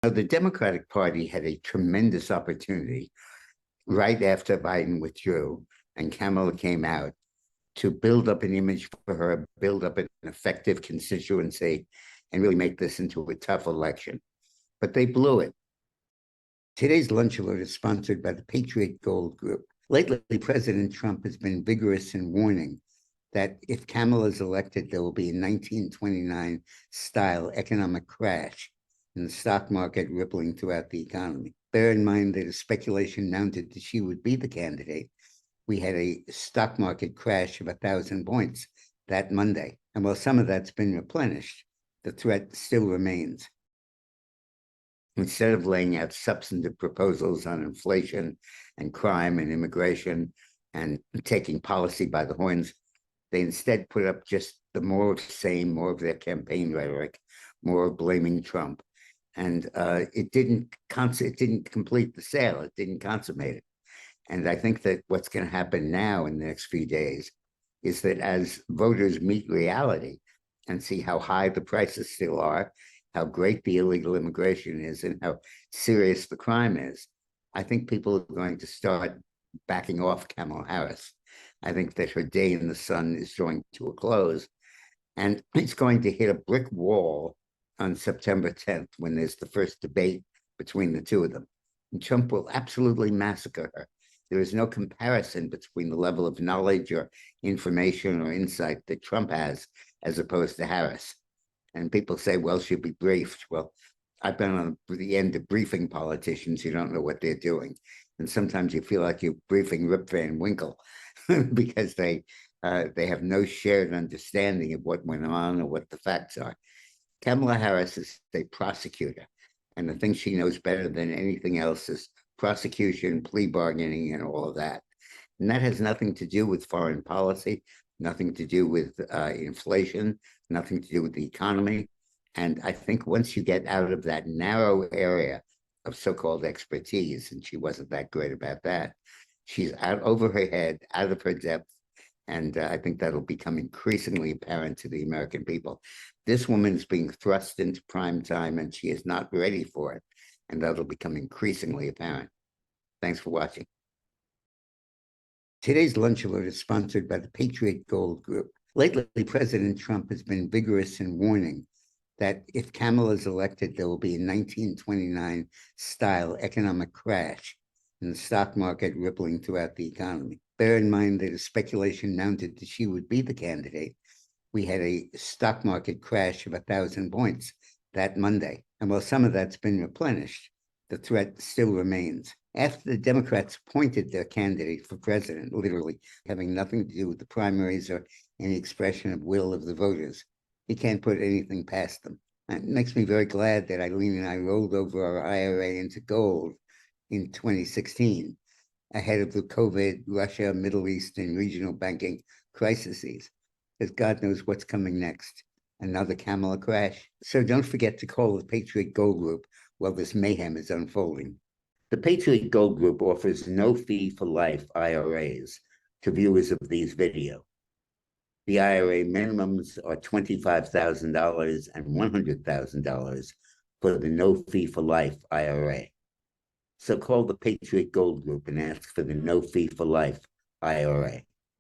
Now, the Democratic Party had a tremendous opportunity right after Biden withdrew and Kamala came out to build up an image for her, build up an effective constituency, and really make this into a tough election. But they blew it. Today's lunch alert is sponsored by the Patriot Gold Group. Lately, President Trump has been vigorous in warning that if Kamala is elected, there will be a 1929 style economic crash and the stock market rippling throughout the economy. Bear in mind that as speculation mounted that she would be the candidate, we had a stock market crash of 1,000 points that Monday. And while some of that's been replenished, the threat still remains. Instead of laying out substantive proposals on inflation and crime and immigration and taking policy by the horns, they instead put up just the more of the same, more of their campaign rhetoric, more of blaming Trump. And it didn't complete the sale. It didn't consummate it. And I think that what's going to happen now in the next few days is that as voters meet reality and see how high the prices still are, how great the illegal immigration is, and how serious the crime is, I think people are going to start backing off Kamala Harris. I think that her day in the sun is drawing to a close, and it's going to hit a brick wall on September 10th when there's the first debate between the two of them. And Trump will absolutely massacre her. There is no comparison between the level of knowledge or information or insight that Trump has as opposed to Harris. And people say, well, she'll be briefed. Well, I've been on the end of briefing politicians. You don't know what they're doing. And sometimes you feel like you're briefing Rip Van Winkle because they have no shared understanding of what went on or what the facts are. Kamala Harris is a prosecutor, and the thing she knows better than anything else is prosecution, plea bargaining, and all of that. And that has nothing to do with foreign policy, nothing to do with inflation, nothing to do with the economy. And I think once you get out of that narrow area of so-called expertise, and she wasn't that great about that, she's out over her head, out of her depth. And I think that'll become increasingly apparent to the American people. This woman is being thrust into prime time, and she is not ready for it. And that'll become increasingly apparent. Thanks for watching. Today's lunch alert is sponsored by the Patriot Gold Group. Lately, President Trump has been vigorous in warning that if Kamala is elected, there will be a 1929 style economic crash and the stock market rippling throughout the economy. Bear in mind that as speculation mounted that she would be the candidate, we had a stock market crash of 1,000 points that Monday. And while some of that's been replenished, the threat still remains. After the Democrats appointed their candidate for president, literally having nothing to do with the primaries or any expression of will of the voters, you can't put anything past them. And it makes me very glad that Eileen and I rolled over our IRA into gold in 2016, ahead of the COVID, Russia, Middle East, and regional banking crises, because God knows what's coming next. Another Kamala crash. So don't forget to call the Patriot Gold Group while this mayhem is unfolding. The Patriot Gold Group offers no fee for life IRAs to viewers of these videos. The IRA minimums are $25,000 and $100,000 for the no fee for life IRA. So call the Patriot Gold Group and ask for the no fee for life IRA.